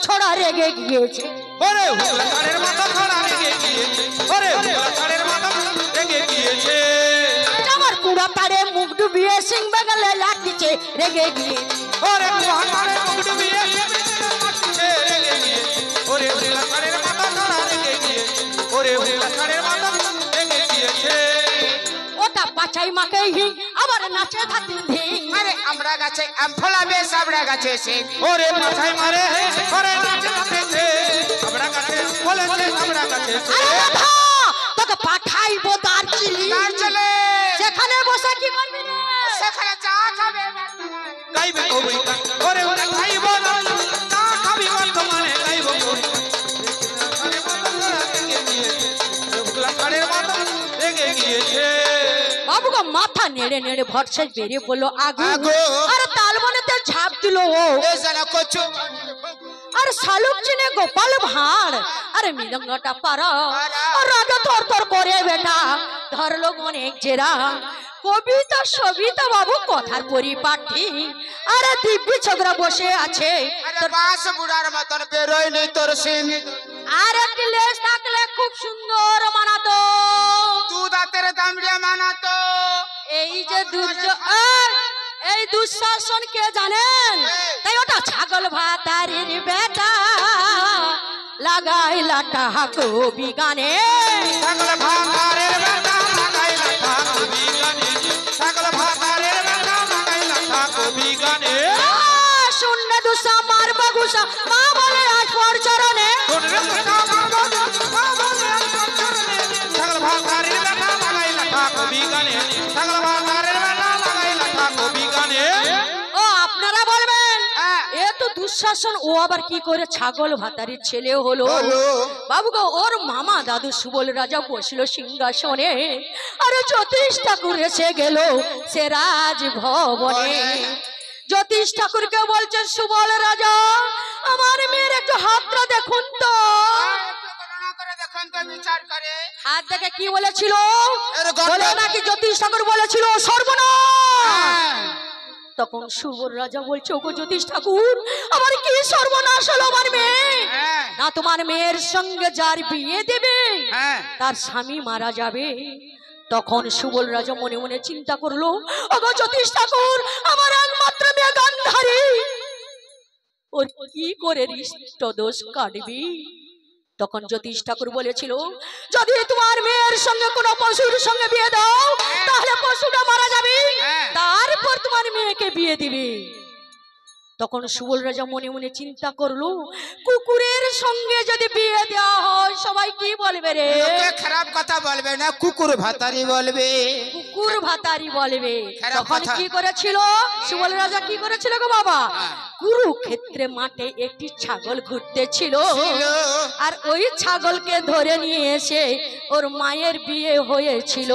ছড়া রেগে গিয়েছে। ওরে হুগলা ছাড়ের মাথা ছড়া রেগে গিয়েছে, ওরে হুগলা ছাড়ের মাথা রেগে গিয়েছে। আমার কুড়া পাড়ে মুখ ডুবিয়ে সিং বাগালে লাগছে রেগে গিয়েছে। ওরে কুড়া পাড়ে মুখ ডুবিয়ে লাগছে রেগে গিয়েছে, ওরে হুগলা ছাড়ের মাথা ছড়া রেগে গিয়েছে, ওরে হুগলা ছাড়ের মাথা রেগে গিয়েছে। ওটা পাছাই মাকে হিং আবার নাচে থাকি ধিং। আরে আমরা গাছে আম ফলাবে সাবড়া গাছে সে। ওরে পাছাই মারে ওরে নাচে নাচেছে, আমরা গাছে বলেছে আমরা গাছে। আরে বাবা তোকে পাঠাইবো দার্জিলিং। চলে সেখানে বসে কি করবি রে? সেখানে চা খাবে। গাইবে কবি গান, ওরে ওরে গাইব না চা খাবি বর্তমানে গাইব কবি গান। ছাড়ের মাথা ছড়া রেগে গিয়েছে, হুগলা ছাড়ের মাথা রেগে গিয়েছে। বাবু গো মাথা নেড়ে নেড়ে ভরসা বেরিয়ে বললো আগু। আগু। আর তাল বনেতে ঝাঁপ দিল ও। এ জানা কচু আর শালুক চিনে গোপাল ভাঁড় আরে মৃদঙ্গটা পারা আর রাজা থর থর করে বেটা ধরলো অনেক জেরা। কবিতা সবিতা বাবু কথার পরিপাটি আরে দিব্যি ছোকরা বসে আছে। আরে বাস বুড়ার মতন বেরোয় নেই তোর সিং। আর একটি লেজ থাকলে খুব সুন্দর মানাতো। তু দাঁতের দামড়িয়া মানাতো। এই যে এই দুঃশাসন কে জানেন? তাই ওটা ছাগল ভাতারির বেটা লাগাই লাটা কবি গানে। ছাগল ভাতারের বেটা লাগাই লাঠা কবি গানে, ছাগল ভাতারের বেটা লাগাই লাঠা কবি গানে। শূন্য দুসা মার বাগুসা মা বলে আজ পর চরণে। শুনরে কথা মারবো মা বলে আজকাল চরণে, ছাগল ভাতারের বেটা লাগাই লাঠা কবি গানে, ছাগল ভাতারের বেটা লাগাই লাঠা কবি গানে। ও আপনারা বলবেন এ তো দুঃশাসন, ও আবার কি করে ছাগল ভাতারির ছেলে হলো? বাবু গো ওর মামা দাদু সুবল রাজা বসলো সিংহাসনে আর জ্যোতিষ ঠাকুর এসে গেল সে রাজভবনে। জ্যোতিষ ঠাকুরকে বলছে সুবল রাজা আমার মেয়ের একটু হাতটা দেখুন তো। গণনা করে দেখুন তো বিচার করে। হাত দেখে কি বলেছিল? এর গন্ধ- বলে নাকি জ্যোতিষ ঠাকুর বলেছিল সর্বনাশ। তখন সুবল রাজা বলছে ওগো জ্যোতিষ ঠাকুর আমার কি সর্বনাশ হলো? আমার মেয়ে না তোমার মেয়ের সঙ্গে যার বিয়ে দেবে তার স্বামী মারা যাবে। তখন সুবল রাজা মনে মনে চিন্তা করলো ওগো জ্যোতিষ ঠাকুর আমার একমাত্র মেয়ে গান্ধারী, ওর কি করে হৃষ্ট দোষ কাটবি? তখন জ্যোতিষ ঠাকুর বলেছিল যদি তোমার মেয়ের সঙ্গে কোনো পশুর সঙ্গে বিয়ে দাও তাহলে পশুটা মারা যাবে, তারপর তোমার মেয়েকে বিয়ে দিবে। তখন সুবল রাজা মনে মনে চিন্তা করলো কুকুরের সঙ্গে যদি বিয়ে দেওয়া হয় সবাই কি বলবে রে? লোকে খারাপ কথা বলবে না, কুকুর ভাতারি বলবে। কুকুর ভাতারি বলবে। খারাপ তখন কথা। কি করেছিল সুবল রাজা? কি করেছিল গো বাবা? কুরুক্ষেত্রে মাঠে একটি ছাগল ঘুরতেছিল আর ওই ছাগলকে ধরে নিয়ে এসে ওর মায়ের বিয়ে হয়েছিল।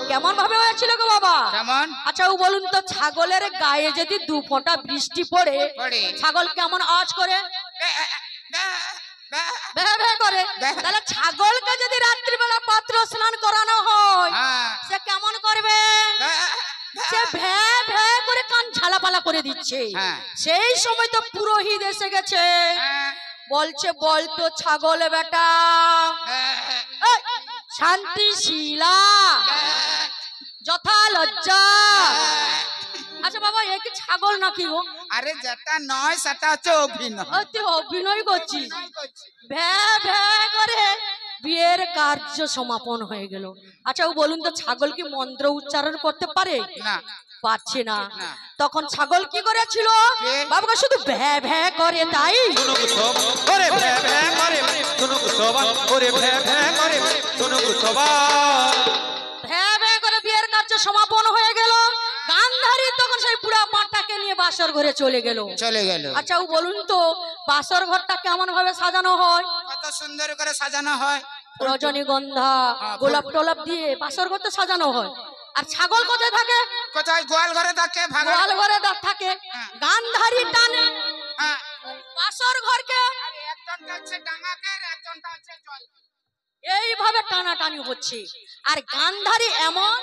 কেমন ভাবে হয়েছিল গো বাবা? কেমন? আচ্ছা ও বলুন তো ছাগলের গায়ে যদি 2 ফোঁটা বৃষ্টি পড়ে পড়ে। ছাগল কেমন আওয়াজ করে? ভ্যা ভ্যা করে। তাহলে ছাগলকে যদি রাত্রিবেলা পাত্র স্নান করানো হয় সে কেমন করবে? সে ভ্যা ভ্যা করে কান ঝালাপালা করে দিচ্ছে। সেই সময় তো পুরোহিত এসে গেছে বলছে বলতো ছাগল বেটা এই, শান্তিশীলা যথা লজ্জা। আচ্ছা বাবা এ কি ছাগল নাকি গো? আরে যেটা নয় সেটা হচ্ছে অভিনয়। তুই অভিনয় করছিস। ভ্যা ভ্যা করে বিয়ের কার্য সমাপন হয়ে গেল। আচ্ছা ও বলুন তো ছাগল কি মন্ত্র উচ্চারণ করতে পারে? না পারছে না। তখন ছাগল কি করেছিল? বাবুকে শুধু ভ্যা ভ্যা করে তাই। শুনুক সব ওরে ভ্যা ভ্যা করে, শুনুক সবাই ওরে ভ্যা ভ্যা করে, শুনুক সবাই। ভ্যা ভ্যা করে বিয়ের কার্য সমাপন হয়ে গেল। গান্ধারী তখন সেই বুড়া মাটাকে নিয়ে বাসর ঘরে চলে গেল। আচ্ছা ও বলুন তো বাসর ঘরটা কেমন ভাবে সাজানো হয়? কত সুন্দর করে সাজানো হয়। রজনীগন্ধা গোলাপ টোলাপ দিয়ে বাসর ঘরটা সাজানো হয়। আর ছাগল কোথায় থাকে? কোথায়? গোয়াল ঘরে থাকে। গোয়াল ঘরে থাকে। গান্ধারী টানে বাসর ঘরকে একজনটা হচ্ছে ডাঙাকে, একজনটা হচ্ছে জল। এইভাবে টানাটানি হচ্ছে। আর গান্ধারী এমন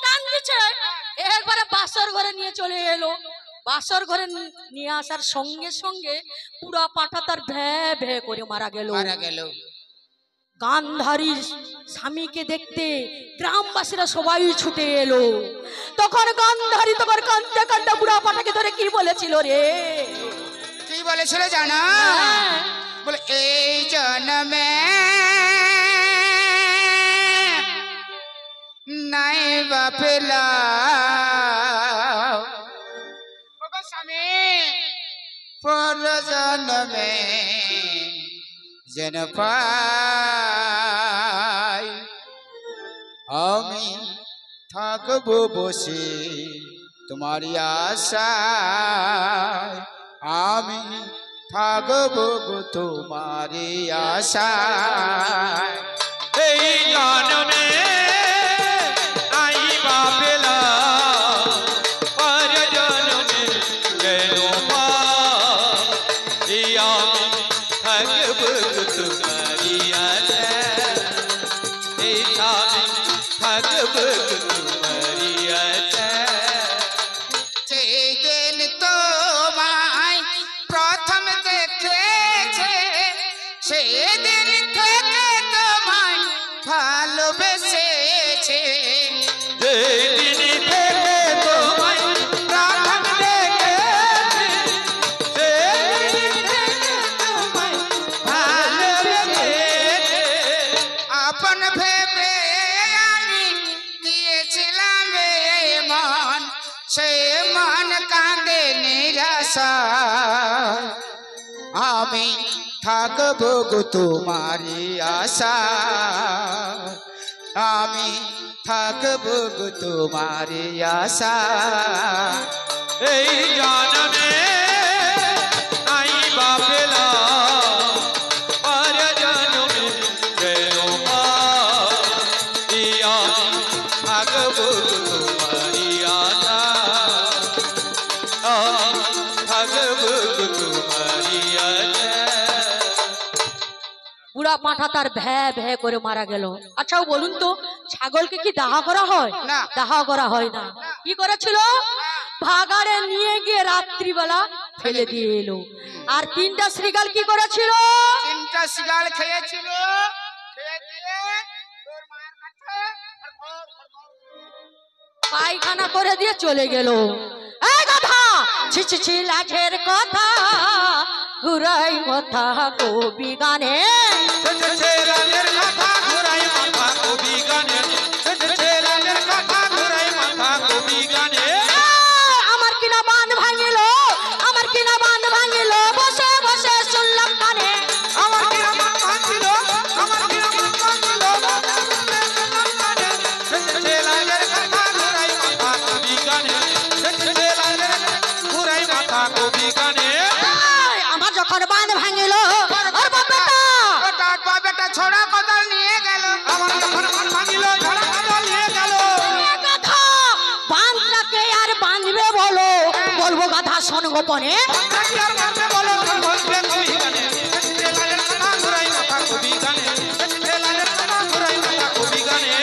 টান দিচ্ছে একবারে বাসর ঘরে নিয়ে চলে এলো। বাসর ঘরে নিয়ে আসার সঙ্গে সঙ্গে পুরা পাঁঠা তার ভ্যা ভ্যা করে মারা গেল। মারা গেল। গান্ধারী স্বামীকে দেখতে গ্রামবাসীরা সবাই ছুটে এলো। তখন গান্ধারী তখন কান্দতে কান্দতে বুড়া পাঠাকে ধরে কি বলেছিল রে? কি বলেছিল জানা? হ্যাঁ। বলে এই জন্মে নাই বাপেলা স্বামী, পর জন্মে যেন পাই আমি থাকবো বসে তোমারই আশায়, আমি থাকবো গো তোমারই আশায়। এই জন্মে নাই বাপেলা, পর জন্মে যেন পাই আমি থাকবো তোমারি আশায়, এই আমি থাকবো তোমারি আশায়। যেদিন তোমায় প্রথম দেখেছে সেদিন থেকে তোমায় ভালোবেসেছে, যেদিন থেকে তোমায় প্রথম দেখেছি, সেদিন থেকে তোমায় ভালোবেসেছি। আপন ভেবে আমি দিয়েছিলাম এ মন, সে মন কাঁদে নিরাশায়, আমি থাকবো গো তোমারই আশায়, আমি থাকবো গো তোমারই আশায়। এই জন্মে নাই বাপেলা, পর জন্মে যেন পাই আমি থাকবো তোমারি আশায়, আমি থাকবো তোমারি আশায়। বুড়া পাঁঠা তার ভ্যা ভ্যা করে মারা গেল। আচ্ছা বলুন তো, ছাগলকে কি দাহা করা হয়? না। দাহা করা হয় না। কি করেছিল? ভাগাড়ে নিয়ে গিয়ে রাত্রিবেলা ফেলে দিয়ে এলো। আর তিনটা শ্রীগাল কি করেছিল? তিনটা শিগাল খেয়েছিল, খেয়ে দিয়ে তোর মায়ের কাছে পায়খানা করে দিয়ে চলে গেল। এই গাধা, ছি ছি ছি লাজের কথা ঘুরাই কথা কবি গানে। ছেলের কথা ঘুরাই মাথা কবি গানে, ছেলের কথা ঘুরাই মাথা কবি গানে। আমার কিনা বাঁধ ভাঙিল, আমার কিনা বাঁধ ভাঙিল, বসে বসে শুনলাম কানে। আমার কি আমার ভাঙছিল, আমার কি আমার ভাঙছিল, ছেলের কথা ঘুরাই মাথা কবি গানে, ছেলের ঘুরাই মাথা কবি গানে। আমার যখন বাঁধ ভাঙিল, ওর বাপেটা তার বেটা ছোড়া কোদাল নিয়ে গেল, আমার যখন মন ভাঙিল ঝড়া কাদা নিয়ে গেল। গাধা, বাঁধটাকে আর বাঁধবে বলো? বলবো গাধা শোন গোপনে। কি আর মারবে বলো, বলবে কবি গানে, ছেলের কথা ঘুরাই মাথা কবি গানে, ছেলের কথা ঘুরাই মাথা কবি গানে।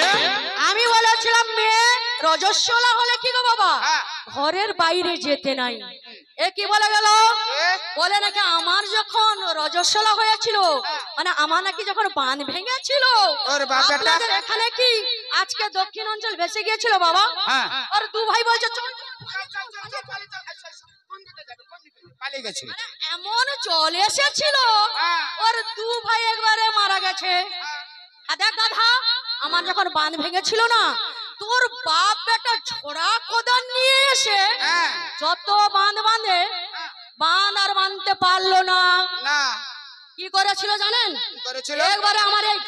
আমি বলেছিলাম মেয়ে রজস্বলা হলে কি গো বাবা, হ্যাঁ। ঘরের বাইরে যেতে নাই। এ কি বলে গেল? বলে নাকি আমার যখন রজস্বলা হয়েছিল, মানে আমার নাকি যখন বাঁধ ভেঙেছিল, ওর বাপেটা আপনাদের এখানে কি আজকে দক্ষিণ অঞ্চল ভেসে গিয়েছিল বাবা। হ্যাঁ। আর দু ভাই বলছে চল, পালিয়ে গেছে। মানে এমন জল এসেছিল, হ্যাঁ। ওর দু ভাই একবারে মারা গেছে। দেখ গাধা, আমার যখন বাঁধ ভেঙেছিল না, তোর বাপ বেটা ঝোড়া কোদাল নিয়ে এসে হ্যাঁ। যত বাঁধ বাঁধে, বাঁধ আর বাঁধতে পারলো না। না। কি করেছিল জানেন? কি করেছিল? একবারে আমার এই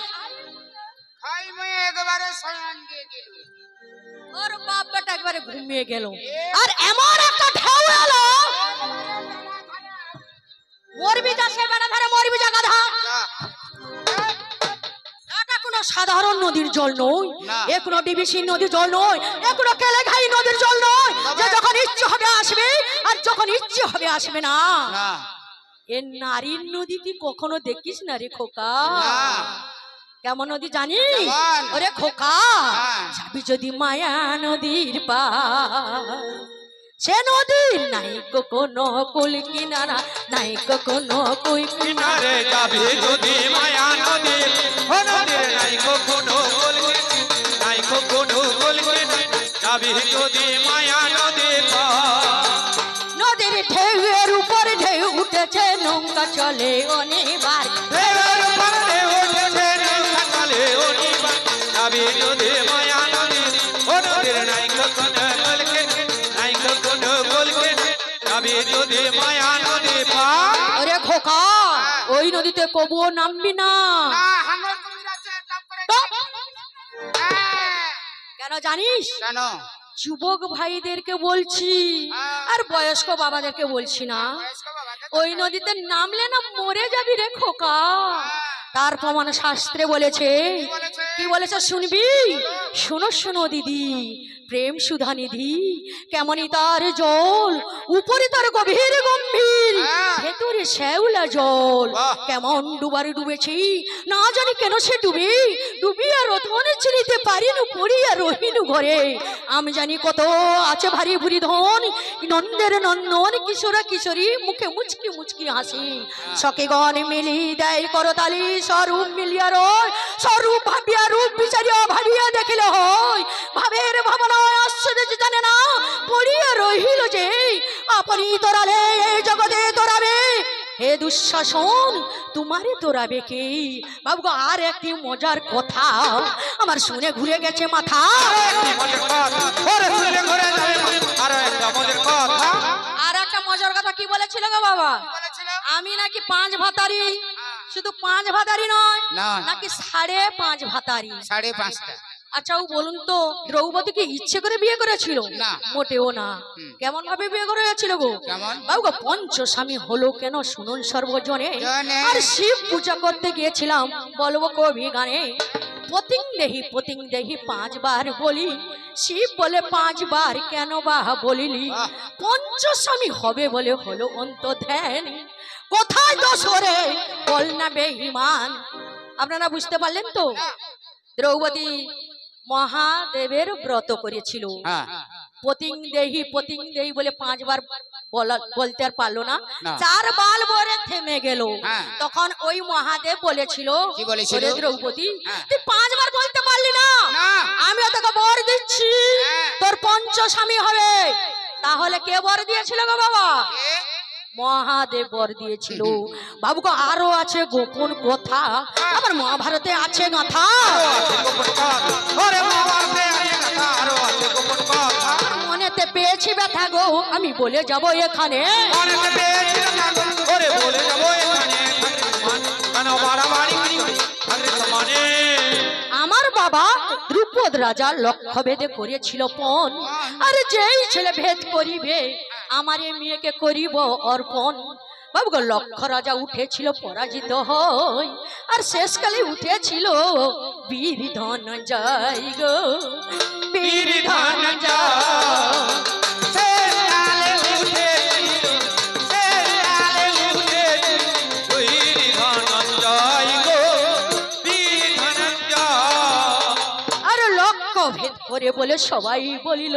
খাই মুই একবারে শয়ন দিয়ে দিল। ওর বাপ বেটা একবারে ঘুমিয়ে গেল। আর এমন একটা ঢেউ এলো, মরবি যা, সে বেটা ধারে মরবি যা গাধা। যা। এটা কোনো সাধারণ নদীর জল নয়, না। এ কোনো ডিবিসি নদীর জল নয়, এ কোনো কেলেঘাই নদীর জল নয় যে যখন ইচ্ছে হবে আসবে আর যখন ইচ্ছে হবে আসবে না। না। এ নারীর নদী তুই কখনো দেখিস না রে খোকা। না। কেমন নদী জানিস? কেমন? ওরে খোকা, হ্যাঁ। যাবি যদি মায়া নদীর পার, সে নদীর নাই গো কোনো কুল কিনারা, নাই গো কোনো কুল কিনারা। কিনারে যাবে যদি মায়া নদী, ও নদীর নাই কখনো গলবে, নাই কখনো গলবে, যাবে যদি মায়া নদী পার। নদীর ঢেউয়ের উপর ঢেউ উঠেছে, নৌকা চলে অনেকবার। ঢেউয়ের উপর ঢেউ উঠেছে, নৌকা চলে অনেকবার, যাবে যদি মায়া নদী, ও নদীর নাই কখনো গলবে, নাই কখনো গলবে, যাবে যদি মায়া নদী পার। ওরে খোকা, ওই নদীতে কবুও নামবি না। না হাঙ্গর কুমির আছে টপ করে। তো, হ্যাঁ, কেন জানিস? কেন? যুবক ভাইদেরকে বলছি, আর বয়স্ক বাবাদেরকে বলছি না। বয়স্ক বাবাকে তো ওই নদীতে নামলে না মরে যাবি রে খোকা। তার প্রমাণ শাস্ত্রে বলেছে। বলেছে? কি বলেছে শুনবি? শোনো শোনো দিদি, প্রেম সুধা নিধি, কেমনই তার জল, উপরে তার গভীর গম্ভীর, ভেতরে শ্যাওলা জল। বাহ! কেমন ডুবার ডুবেছি না জানি কেন সে ডুবে, ডুবিয়া রতন চিনিতে পারিনু, পড়িয়া রহিনু ঘরে। আমি জানি কত আছে ভারী ভুরি ধন, নন্দের নন্দন, কিশোরা কিশোরী মুখে মুচকি মুচকি হাসি। সকে গণ মিলি দেয় করতালি, স্বরূপ মিলিয়া রয়, স্বরূপ ভাবিয়া রূপ বিচারিয়া ভাবিয়া দেখিলে হয়। ভাবের ভাবনায় আশ্চর্য জানে না, পড়িয়া রহিল যে আপনি তোরালে এই জগতে তোরাবে। হে দুঃশাসন, তোমারে তোরাবে কে? বাবু গো, আর একটি মজার কথা আমার শুনে ঘুরে গেছে মাথা। আর একটা মজার কথা কি বলেছিল গো বাবা? বলেছিল? আমি নাকি 5 ভাতারি, শুধু 5 ভাতারি নয়, না। নাকি 5.5 ভাতারি। 5.5টা। আচ্ছা ও বলুন তো, দ্রৌপদী কি ইচ্ছে করে বিয়ে করেছিল? না। মোটেও না। কেমন ভাবে বিয়ে করেছিল গো? কেমন? বাবু গো, পঞ্চস্বামী হলো কেন শুনুন সর্বজনে। জানে। আর শিব পূজা করতে গিয়েছিলাম, বলবো কবি গানে, পতিং দেহি 5 বার বলি, শিব বলে 5 বার কেন বা বলিলি? পঞ্চস্বামী হবে বলে হলো অন্তর্ধ্যান, কোথায় দোষ রে বল না বেঈমান। আপনারা বুঝতে পারলেন তো? দ্রৌপদী মহাদেবের ব্রত করেছিল। হ্যাঁ। পতিং দেহি বলে 5 বার বলতে আর পারলো না, না। 4 বার বলে থেমে গেল। হ্যাঁ। তখন ওই মহাদেব বলেছিল, কি বলেছিল? ওরে দ্রৌপদী, হ্যাঁ। তুই 5 বার বলতে পারলি না, না। আমি তোকে বর দিচ্ছি, হ্যাঁ। তোর পঞ্চস্বামী হবে। তাহলে কে বর দিয়েছিল গো বাবা? এ? মহাদেব বর দিয়েছিল। বাবুকে আরো আছে গোপন কথা, আমার মহাভারতে আছে গাথা। আমার মনেতে পেয়েছি ব্যথা গো, আমি বলে যাব এখানে। আমার বাবা দ্রুপদ রাজা লক্ষ্য ভেদে করেছিল পণ, আর যেই ছেলে ভেদ করিবে আমার এই মেয়েকে করিব অর্পণ। বাবু গো, লক্ষ্য রাজা উঠেছিল পরাজিত হয়, আর শেষকালে উঠেছিল বীর ধনঞ্জয় গো, বীর ধনঞ্জয়। আর লক্ষ্য ভেদ করে বলে সবাই বলিল,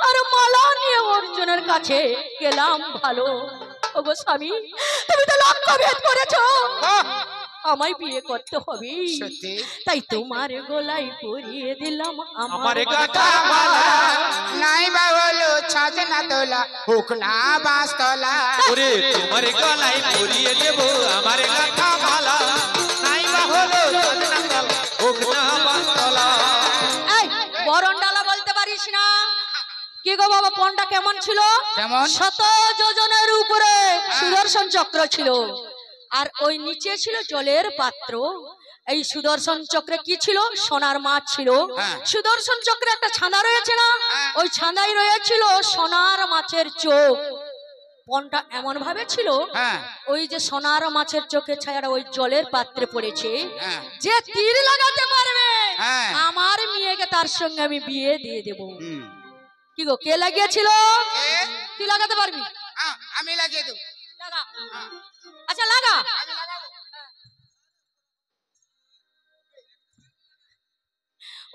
আর মালা নিয়ে অর্জুনের কাছে গেলাম ভালো। ওগো স্বামী, তুমি তো লক্ষ্য ভেদ করেছো, আমায় বিয়ে করতে হবে। সত্যি? তাই তোমার গলায় পরিয়ে দিলাম আমার আমার গাঁথা গাঁথা মালা। নাই বা হলো ছাজনা তোলা, হোক না বাঁশতলা। ওরে তোমার গলায় পরিয়ে দেব আমার গাঁথা মালা, নাই বা হলো সজনা তলা, হোক না বাঁশতলা। এই বরণডালা বলতে পারিস না? কি গো বাবা, পণটা কেমন ছিল? কেমন? 100 যোজনের উপরে সুদর্শন চক্র ছিল, আর ওই নিচে ছিল জলের পাত্র। এই সুদর্শন চক্রে কি ছিল? সোনার মাছ ছিল। হ্যাঁ। সুদর্শন চক্রে একটা ছাঁদা রয়েছে না, হ্যাঁ। ওই ছাঁদাই রয়েছিল সোনার মাছের চোখ। পণটা এমন ভাবে ছিল, হ্যাঁ। ওই যে সোনার মাছের চোখের ছায়াটা ওই জলের পাত্রে পড়েছে, হ্যাঁ। যে তীর লাগাতে পারবে হ্যাঁ। আমার মেয়েকে তার সঙ্গে আমি বিয়ে দিয়ে দেব। হুম। কি গো, কে লাগিয়েছিল? এ? তুই লাগাতে পারবি? আমি লাগিয়ে দেবো। লাগা। আচ্ছা লাগা। আমি লাগাবো।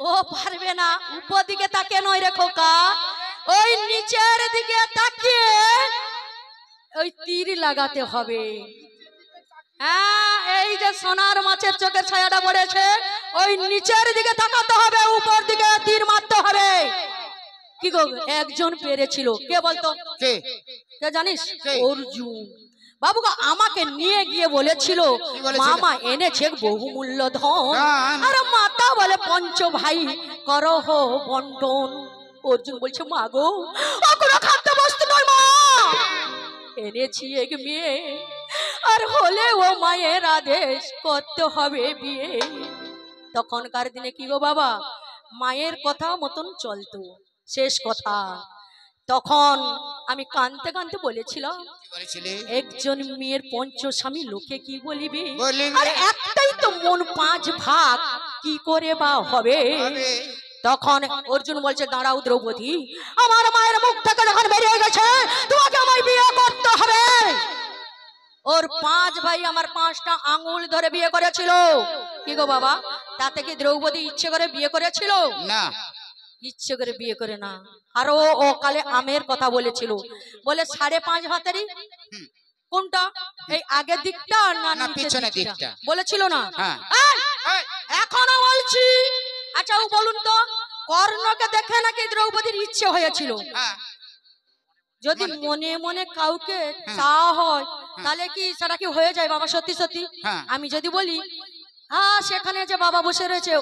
ও পারবে না, উপর দিকে তাকে নয় রে খোকা, ওই নিচের দিকে তাকিয়ে ওই তীর লাগাতে হবে। হ্যাঁ, এই যে সোনার মাছের চোখের ছায়াটা পড়েছে, ওই নিচের দিকে তাকাতে হবে, উপর দিকে তীর মারতে হবে। কি গো, একজন পেরেছিল, কে বলতো? কে কে জানিস? কে? অর্জুন। বাবু গো, আমাকে নিয়ে গিয়ে বলেছিল মামা এনেছে বহুমূল্য ধন, ধন। আর মাতা বলে পঞ্চ ভাই করহ বন্টন। অর্জুন বলছে মা গো, ও কোনো খাদ্য বস্তু নয় মা, এনেছি এক মেয়ে, আর হলে ও মায়ের আদেশ করতে হবে বিয়ে। তখনকার দিনে কি গো বাবা, মায়ের কথা মতন চলতো, শেষ কথা। তখন আমি কানতে কানতে বলেছিলাম, একজন মেয়ের পঞ্চস্বামী লোকে কি বলিবে, বলিবে। আর একটাই তো মন পাঁচ ভাগ, কি করে বা হবে। তখন অর্জুন বলছে দাঁড়াও দ্রৌপদী, আমার মায়ের মুখ থেকে যখন বেরিয়ে গেছে তোমাকে আমায় বিয়ে করতে হবে। ওর পাঁচ ভাই আমার পাঁচটা আঙুল ধরে বিয়ে করেছিল। কি গো বাবা, তাতে কি দ্রৌপদী ইচ্ছে করে বিয়ে করেছিল? না, ইচ্ছে করে বিয়ে করে না। আর ও কালে আমের কথা বলেছিল, বলে 5.5 হাতেরই কোনটা, এই আগের দিকটা না পিছনের দিকটা বলেছিল না? এখনো বলছি। আচ্ছা ও বলুন তো, কর্ণকে দেখে নাকি দ্রৌপদীর ইচ্ছে হয়েছিল? যদি মনে মনে কাউকে চাওয়া হয় তাহলে কি সেটা কি হয়ে যায় বাবা? সত্যি সত্যি আমি যদি বলি হ্যাঁ সেখানে যে বাবা বসে রয়েছে,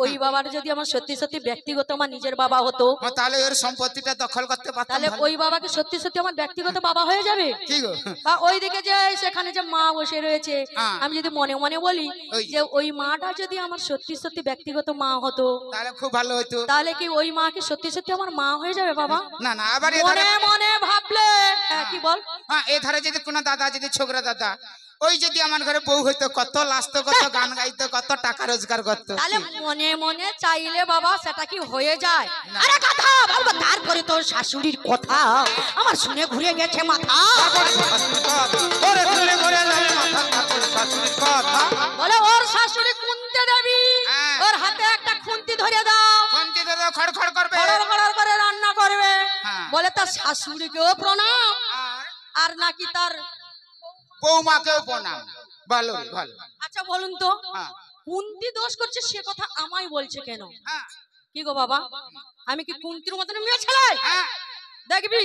ওই বাবার যদি আমার সত্যি সত্যি ব্যক্তিগত আমার নিজের বাবা হতো, তাহলে ওর সম্পত্তিটা দখল করতে পারতাম। তাহলে ওই বাবাকে সত্যি সত্যি আমার ব্যক্তিগত বাবা হয়ে যাবে। কি গো? বা ওইদিকে যে সেখানে যে মা বসে রয়েছে, আমি যদি মনে মনে বলি যে ওই মাটা যদি আমার সত্যি সত্যি ব্যক্তিগত মা হতো তাহলে খুব ভালো হতো। তাহলে কি ওই মা কি সত্যি সত্যি আমার মা হয়ে যাবে বাবা? না না, আবার মনে মনে ভাবলে কি বল? হ্যাঁ, এ ধারে যদি কোনো দাদা, যদি ছোকরা দাদা, ওই যদি আমার ঘরে বউ হইতো, কত লাস্ত, কত গান গাইতো, কত টাকা রোজগার করতো। তাহলে মনে মনে চাইলে বাবা সেটা কি হয়ে যায়? আরে কথা বাবা, তারপরে তোর শাশুড়ির কথা আমার শুনে ঘুরে গেছে মাথা। বলে ওর শাশুড়ি কুন্তি দেবী, ওর হাতে একটা খুন্তি ধরে দাও, খুন্তি ধরে খড়খড় করবে, খড়খড় করে রান্না করবে। বলে তার শাশুড়িকেও প্রণাম, আর নাকি তার বৌমাকেও প্রণাম। ভালো ভালো। আচ্ছা বলুন তো, কুন্তি দোষ করছে সে কথা আমায় বলছে কেন? কি গো বাবা, আমি কি কুন্তির মতন মেয়ে ছেলে? দেখবি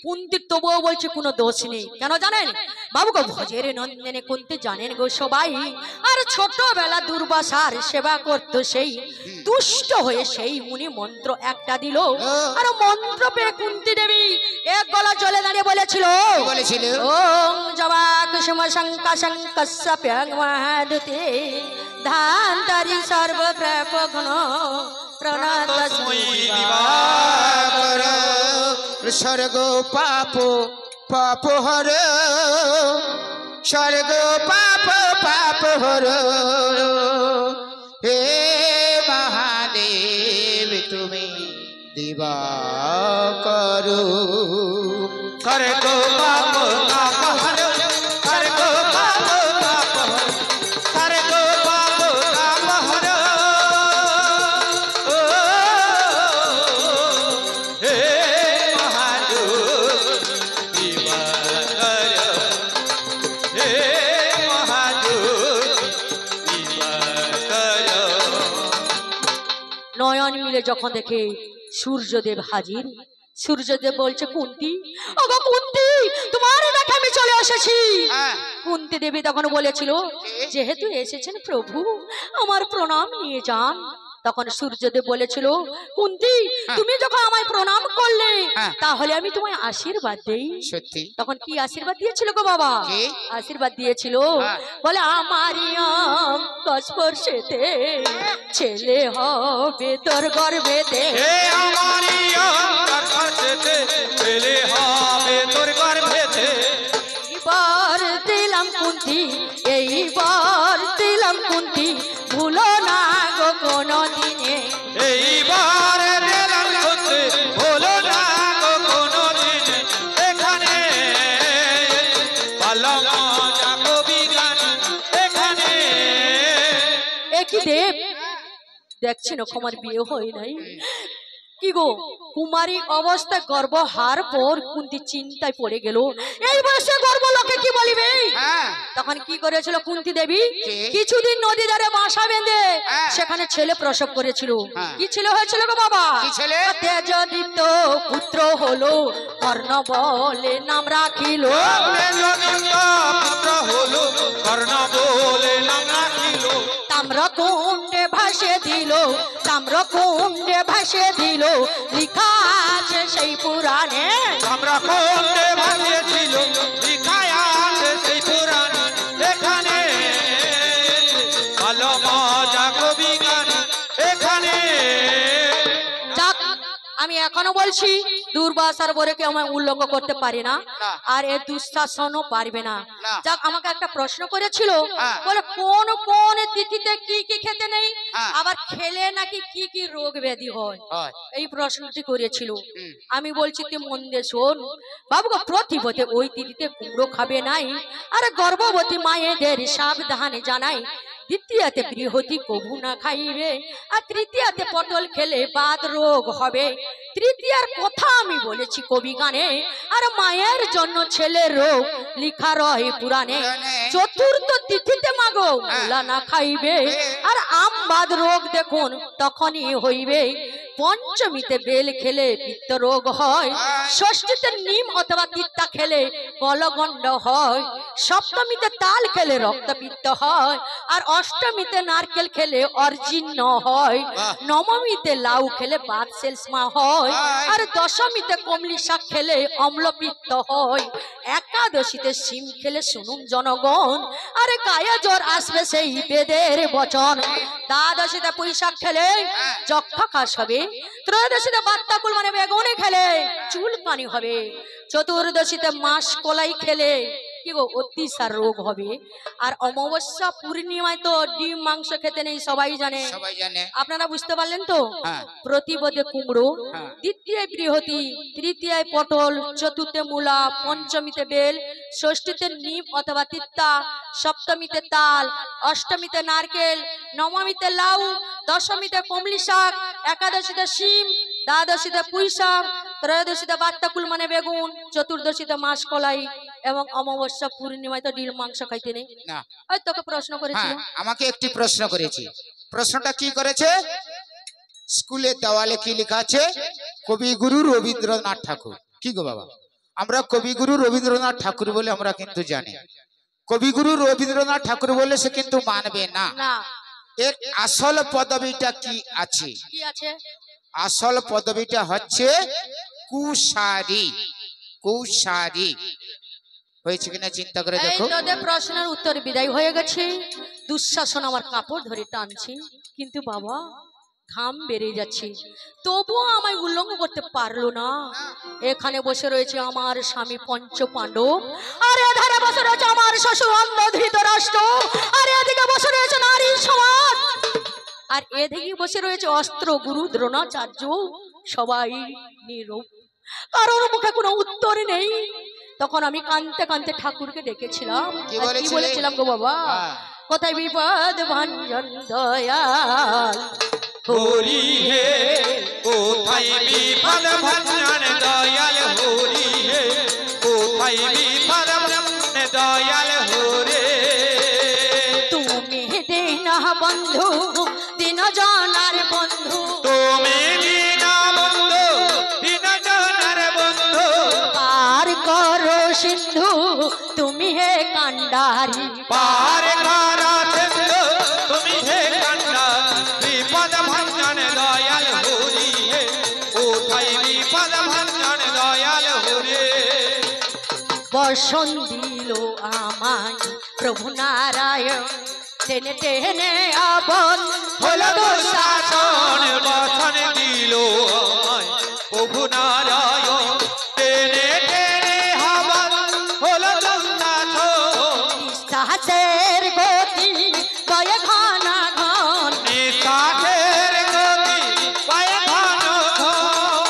কুন্তির তবুও বলছে কোনো দোষ নেই। কেন জানেন বাবু গো, ভোজের নন্দিনে কুন্তি জানেন গো সবাই, আর ছোটবেলা দুর্বাসার সেবা করতো সেই, দুষ্ট হয়ে সেই মুনি মন্ত্র একটা দিল, আর মন্ত্র পেয়ে কুন্তি দেবী এক গলা জলে দাঁড়িয়ে বলেছিল ওম জবা কুসুম শঙ্কা শঙ্কস্য প্যাং মহাদুতে ধান্তারি সর্বপ্রপগ্ন প্রণতস্মৈ দিবাকর স্বর্গ পাপ পাপ হর, স্বর্গ পাপ পাপ হর, হে মহাদেব তুমি দিবাকর। স্বর্গ পাপ পাপ হর, স্বর্গ পাপ পাপ হর, স্বর্গ পাপ পাপ হর, হে মহাদেব দিবাকর, হে মহাদেব দিবাকর। নয়ন মিলে যখন দেখে সূর্যদেব হাজির, সূর্যদেব বলছে কুন্তি, ওগো কুন্তি তোমার দেখে আমি চলে এসেছি। কুন্তি দেবী তখন বলেছিল যেহেতু এসেছেন প্রভু আমার প্রণাম নিয়ে যান। তখন সূর্যদেব বলেছিল কুন্তি তুমি যখন আমায় প্রণাম করলে তাহলে আমি তোমায় আশীর্বাদ দেই। সত্যি? তখন কি আশীর্বাদ দিয়েছিল গো বাবা? আশীর্বাদ দিয়েছিল বলে আমারই অঙ্গ স্পর্শেতে ছেলে হবে তোর গর্ভেতে, আমারই অঙ্গ স্পর্শেতে ছেলে হবে তোর গর্ভেতে। এইবার দিলাম কুন্তি, এইবার দিলাম কুন্তি, ভুলো না গো কোনো দিনে, এইবার দিলাম কুন্তি, ভুলো না গো কোনো দিনে। এখানে পালাম মজা কবি গান, এখানে একই দেব দেখছেন ওকে আমার বিয়ে হয় নাই, কি গো কুমারী অবস্থায় গর্ভহার পর কুন্তি চিন্তায় পড়ে গেল, এই বয়সে গর্ভ লোকে কি বলিবে। হ্যাঁ তখন কি করেছিল কুন্তি দেবী, কি? কিছুদিন নদী ধারে বাসা বেঁধে হ্যাঁ। সেখানে ছেলে প্রসব করেছিল। হ্যাঁ। কি ছেলে হয়েছিল গো বাবা? কি ছেলে? তেজদীপ্ত পুত্র হলো, কর্ণ বলে নাম রাখিল। তেজদীপ্ত পুত্র হলো, কর্ণ বলে নাম রাখিল। তাম্রকুণ্ডে ভাসে দিল, তাম্রকুণ্ডে ভাসে দিল, লিখা আছে সেই পুরাণে। তাম্রকুণ্ডে ভাসিয়েছিল, লিখায় আছে সেই পুরাণে। এখানে ভালো মজা কবি গান এখানে। যাক, আমি এখনো বলছি দুর্বাসার বরেকে আমি উল্লঙ্ঘ করতে পারি না, না। আর এ দুঃশাসনও পারবে না। না। যাক, আমাকে একটা প্রশ্ন করেছিল, হ্যাঁ। বলে কোন কোন তিথিতে কি কি খেতে নেই, হ্যাঁ। আবার খেলে নাকি কি কি রোগ ব্যাধি হয়, হয়। এই প্রশ্নটি করেছিল। হুম। আমি বলছি তুই মন দিয়ে শোন বাবু গো, প্রতিপদে ওই তিথিতে কুমড়ো খাবে নাই, আর গর্ভবতী মায়েদের সাবধানে জানাই, দ্বিতীয়তে বৃহতি কভু না খাইবে, আর তৃতীয়তে পটল খেলে বাদ রোগ হবে। তৃতীয়ার কথা আমি বলেছি কবি গানে, আর মায়ের জন্য ছেলের রোগ লিখা রহে পুরাণে। চতুর্থ তিথিতে মাগো মূলা না খাইবে, আর আম বাদ রোগ দেখুন তখনই হইবে। পঞ্চমীতে বেল খেলে পিত্ত রোগ হয়, ষষ্ঠীতে নিম অথবা তিত্তা খেলে গলগণ্ড হয়, সপ্তমীতে তাল খেলে রক্তপিত্ত হয়, আর অষ্টমীতে নারকেল খেলে অর্জিন্ন হয়, নবমীতে লাউ খেলে বাত সেলসমা হয়, আর দশমীতে কমলি শাক খেলে অম্লপিত্ত হয়, একাদশীতে শিম খেলে শুনুন জনগণ, আরে গায়ে জ্বর আসবে সেই বেদের বচন। দ্বাদশীতে পুঁই শাক খেলে যক্ষাকাশ হবে, ত্রয়োদশীতে বাত্তাকুল মানে বেগুনে খেলে চুল পানি হবে, চতুর্দশীতে মাস কলাই খেলে কি গো অতিসার রোগ হবে, আর অমাবস্যা পূর্ণিমায় তো ডিম মাংস খেতে নেই সবাই জানে। সবাই জানে। আপনারা বুঝতে পারলেন তো? হ্যাঁ। প্রতিপদে কুমড়ো, হ্যাঁ। দ্বিতীয় বৃহতি, তৃতীয় পটল, চতুর্থে মূলা, পঞ্চমীতে বেল, ষষ্ঠীতে নিম অথবা তিত্তা, সপ্তমীতে তাল, অষ্টমীতে নারকেল, নবমীতে লাউ, দশমীতে কমলি শাক, একাদশীতে শিম, দ্বাদশীতে পুঁই শাক, ত্রয়োদশীতে বাত্তাকুল মানে বেগুন, চতুর্দশীতে মাস কলাই, এবং অমাবস্যা পূর্ণিমায় তো ডিম মাংস খাইতে নেই। না। ওই তোকে প্রশ্ন করেছিল। হ্যাঁ, আমাকে একটি প্রশ্ন করেছি। প্রশ্নটা কি করেছে? স্কুলের দেওয়ালে কি লেখা আছে? কবিগুরু রবীন্দ্রনাথ ঠাকুর। কি গো বাবা, আমরা কবিগুরু রবীন্দ্রনাথ ঠাকুর বলে আমরা কিন্তু জানি। কবিগুরু রবীন্দ্রনাথ ঠাকুর বলে সে কিন্তু মানবে না। না। এর আসল পদবিটা কি আছে? কি আছে? আসল পদবিটা হচ্ছে কুশারী। কুশারী হয়েছে কিনা চিন্তা করে এই দেখো। তোদের প্রশ্নের উত্তর বিদায় হয়ে গেছে। দুঃশাসন আমার কাপড় ধরে টানছি, কিন্তু বাবা ঘাম বেরিয়ে যাচ্ছে, তবুও আমায় উল্লঙ্ঘ করতে পারলো না। এখানে বসে রয়েছে আমার স্বামী পঞ্চ পাণ্ডব, আর এধারে বসে রয়েছে আমার শ্বশুর অন্ধ ধৃতরাষ্ট্র, আর এদিকে বসে রয়েছে নারী সমাজ, আর এদিকে বসে রয়েছে অস্ত্র গুরু দ্রোণাচার্য। সবাই নীরব, কারোর মুখে কোনো উত্তর নেই। তখন আমি কাঁদতে কাঁদতে ঠাকুরকে ডেকেছিলাম। কি আর কি বলেছিলে? বলেছিলাম গো বাবা? হ্যাঁ। কোথায় বিপদ ভাঞ্জন দয়াল হরি হে, কোথায় বিপদ ভঞ্জন দয়াল হরি হে, কোথায় বিপদ ভঞ্জন দয়াল হরে। তুমি দিন বন্ধু, দিন জনার বন্ধু, তুমি দীনা বন্ধু, দীন জনার বন্ধু। পার করো সিন্ধু, তুমি হে কান্ডারি। পার করা সিন্ধু, তুমি হে কান্ডা। বিপদ ভঞ্জন দয়াল হরি হে, কোথায় বিপদ ভঞ্জন দয়াল হরে। বসন দিল আমায় প্রভু নারায়ণ, টেনে টেনে আবন হলো দুঃশাসন। বচন দিল আমায় প্রভু নারায়ণ, টেনে টেনে হবন হলো দুঃশাসন। নিঃশ্বাসের গতি বয়ে ঘন ঘন, নিঃশ্বাসের গতি পায়ে ঘন ঘন।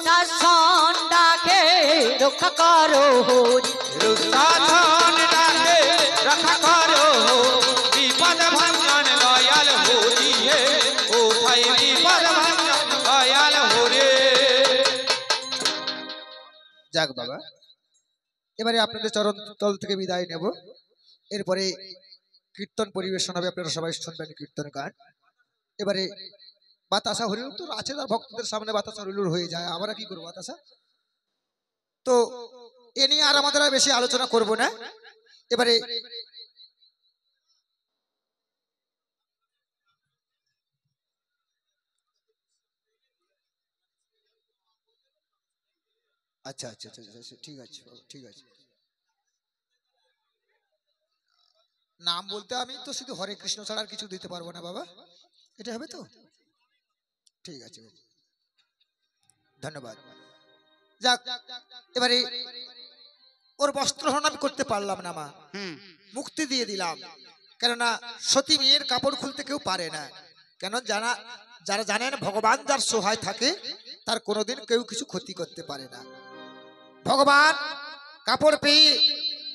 শাসন ডাকে রক্ষা করো হরি। দুঃশাসন ডাকে রক্ষা করো, বিপদ ভঞ্জন দয়াল হরি হে, কোথায় বিপদ ভঞ্জন দয়াল হরে। যাক বাবা, এবারে আপনাদের চরণ তল থেকে বিদায় নেব। এরপরে কীর্তন পরিবেশন হবে, আপনারা সবাই শুনবেন কীর্তন গান। এবারে বাতাসা হরিল তো আছে, তার ভক্তদের সামনে বাতাসা হরিলুর হয়ে যায়, আমরা কি করবো বাতাসা। তো এ নিয়ে আর আমাদের আর বেশি আলোচনা করব না। এবারে আচ্ছা আচ্ছা আচ্ছা আচ্ছা, ঠিক আছে বাবা, ঠিক আছে। নাম বলতে আমি তো শুধু হরে কৃষ্ণ ছাড়া আর কিছু দিতে পারবো না বাবা, এটা হবে তো? ঠিক আছে বাবা, ধন্যবাদ। যাক, এবারে ওর বস্ত্রহরণ আমি করতে পারলাম না মা, মুক্তি দিয়ে দিলাম। কেননা সতী মেয়ের কাপড় খুলতে কেউ পারে না। কেন যারা জানেন ভগবান যার সহায় থাকে তার কোনোদিন কেউ কিছু ক্ষতি করতে পারে না। ভগবান কাপড় পেয়ে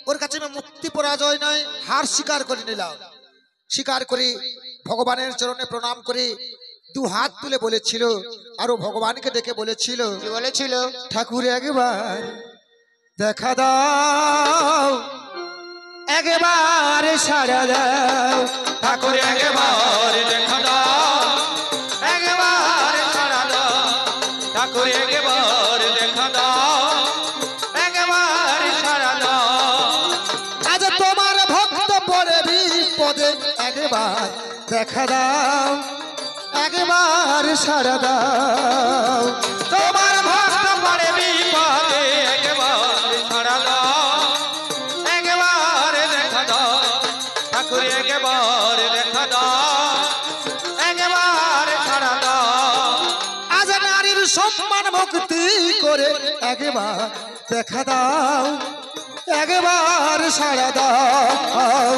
ওর কাছে আমি মুক্তি পরাজয় নয়, হার স্বীকার করে নিলাম। স্বীকার করে ভগবানের চরণে প্রণাম করে দু হাত তুলে বলেছিল, আরো ভগবানকে ডেকে বলেছিল, কি বলেছিল? ঠাকুর একবার দেখা দাও, একবার সাড়া দাও, ঠাকুর একবার দেখা দাও, একবার ছাড়া দাও, ঠাকুর একবার দেখা দাও, একবার ছাড়া দাও। আজ তোমার ভক্ত পড়ে বিপদে, একবার দেখা দাও, একবার সাড়া দাও, তোমার ভক্ত পড়ে বিপদে, একবার ছাড়া দাও, একবার দেখা দাও, ঠাকুর একবার দেখা দাও, একবার ছাড়া দাও। আজ নারীর সম্মান ভক্তি করে একবার দেখা দাও, একবার সাড়া দাও,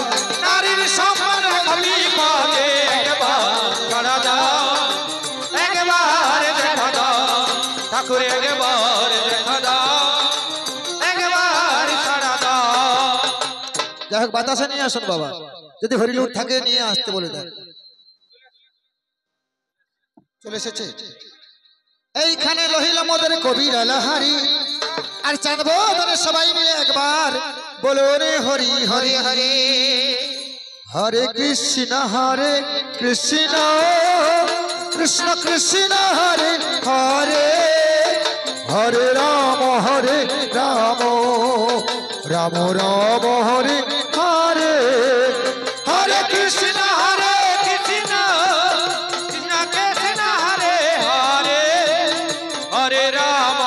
নারীর সম্মান বিপদে, একবার ছাড়া দাও, একবার দেখা দাও, ঠাকুর একবার দেখা দাও, একবার ছাড়া দাও। যাই হোক, বাতাসা নিয়ে আসুন বাবা, যদি হরিলুট থাকে নিয়ে আসতে বলে দেন। চলে এসেছে এইখানে লহিল মোদের কবির লাহারি, আর চাঁদবো ধরে সবাই মিলে একবার বলো রে হরি হরি হরি, হরে কৃষ্ণ কৃষ্ণ কৃষ্ণ কৃষ্ণ হরে হরে, হরে রাম রাম রাম হরে হরে, হরে কৃষ্ণ কৃষ্ণ কৃষ্ণ কৃষ্ণ হরে হরে, হরে রাম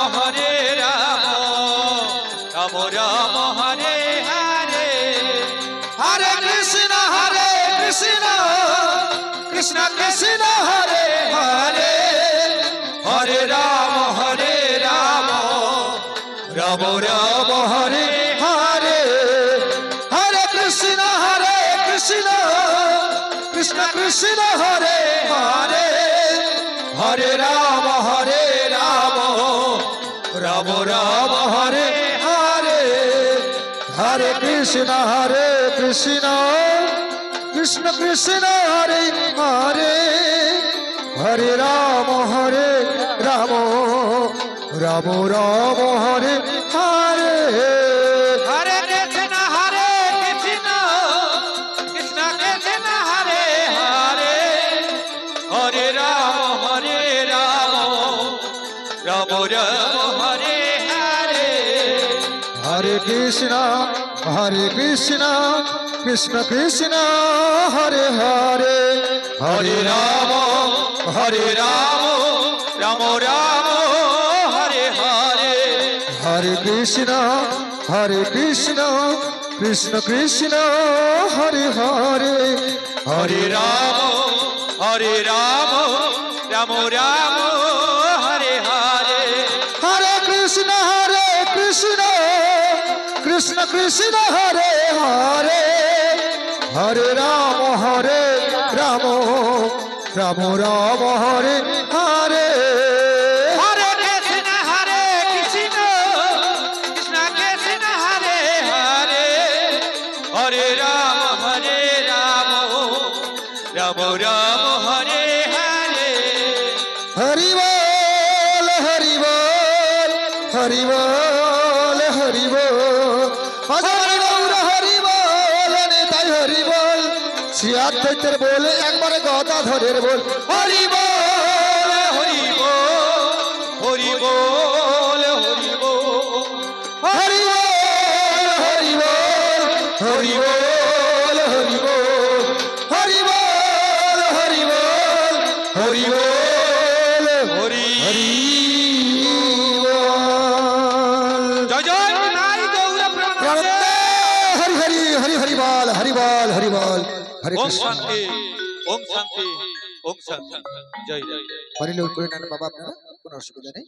রাম রাম হরে হরে, হরে কৃষ্ণ কৃষ্ণ কৃষ্ণ হরে হরে, হরে রাম রাম রাম হরে হরে, হরে কৃষ্ণ কৃষ্ণ কৃষ্ণ হরে হরে, হরে রাম রাম রাম হরে হরে, হরে কৃষ্ণ কৃষ্ণ কৃষ্ণ হরে হরে, হরে রাম রাম রাম হরে হরে, হরে কৃষ্ণ কৃষ্ণ কৃষ্ণ হরে হরে, হরে রাম রাম রাম হরে হরে, হরে কৃষ্ণ কৃষ্ণ কৃষ্ণ হরে হরে, হরে রাম রাম রাম হরে হরে, হরে কৃষ্ণ কৃষ্ণ কৃষ্ণ হরে হরে, হরে রাম রাম রাম হরে হরে, হরে কৃষ্ণ কৃষ্ণ কৃষ্ণ হরে হরে, হরে রাম রাম রাম হরে হরে, হরে কৃষ্ণ কৃষ্ণ কৃষ্ণ হরে হরে, হরে রাম রাম রাম হরে হরে, হরি বল হরি বল হরি বল আর চৈতের বল একবারে গদাধরের বল হরি বল হরি বল হরি বল হরি বল হরি বল হরি বল হরি বল হরি বল হরি বল হরি বল হরি বল হরি হরি বল জয় জয় নাই গৌর প্রাণে হরি হরি হরি হরি বল হরি বল হরি বল হরে ওম কৃষ্ণ শান্তি ওম শান্তি ওম শান্তি জয় জয় হরি লোক করে নেন বাবা আপনারা কোনো অসুবিধা নেই